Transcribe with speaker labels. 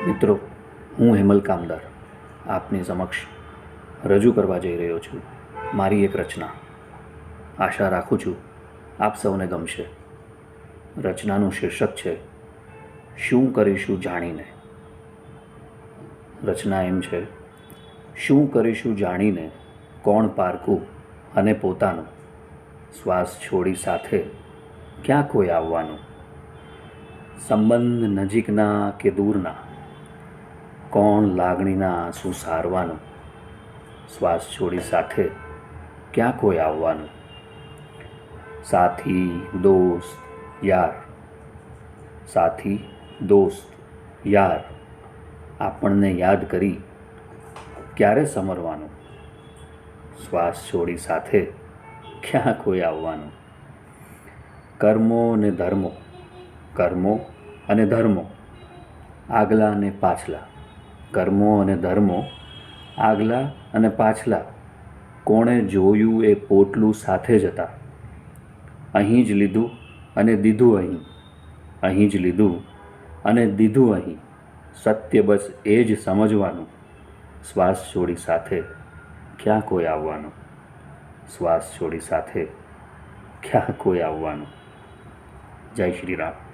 Speaker 1: મિત્રો, હું હેમલ કામદાર આપની સમક્ષ રજૂ કરવા જઈ રહ્યો છું મારી એક રચના. આશા રાખું છું આપ સૌને ગમશે. રચનાનું શીર્ષક છે શું કરીશું જાણીને. રચના એમ છે: શું કરીશું જાણીને, કોણ પારકું અને પોતાનું, શ્વાસ છોડી સાથે ક્યાં કોઈ આવવાનું. સંબંધ નજીકના કે દૂરના, કોણ લાગણીના આંસુ સારવાનું, શ્વાસ છોડી સાથે ક્યાં કોઈ આવવાનું. સાથી, દોસ્ત, યાર, સાથી, દોસ્ત, યાર, આપણને યાદ કરી ક્યારે સમરવાનું. શ્વાસ છોડી સાથે ક્યાં કોઈ આવવાનું. કર્મો અને ધર્મો, કર્મો અને ધર્મો, આગલા અને પાછલા, કર્મો અને ધર્મો, આગલા અને પાછલા, કોણે જોયું એ પોટલું સાથે જ હતા. અહીં જ લીધું અને દીધું અહીં, અહીં જ લીધું અને દીધું અહીં. સત્ય બસ એ જ સમજવાનું. શ્વાસ છોડી સાથે ક્યાં કોઈ આવવાનું. શ્વાસ છોડી સાથે ક્યાં કોઈ આવવાનું. જય શ્રી રામ.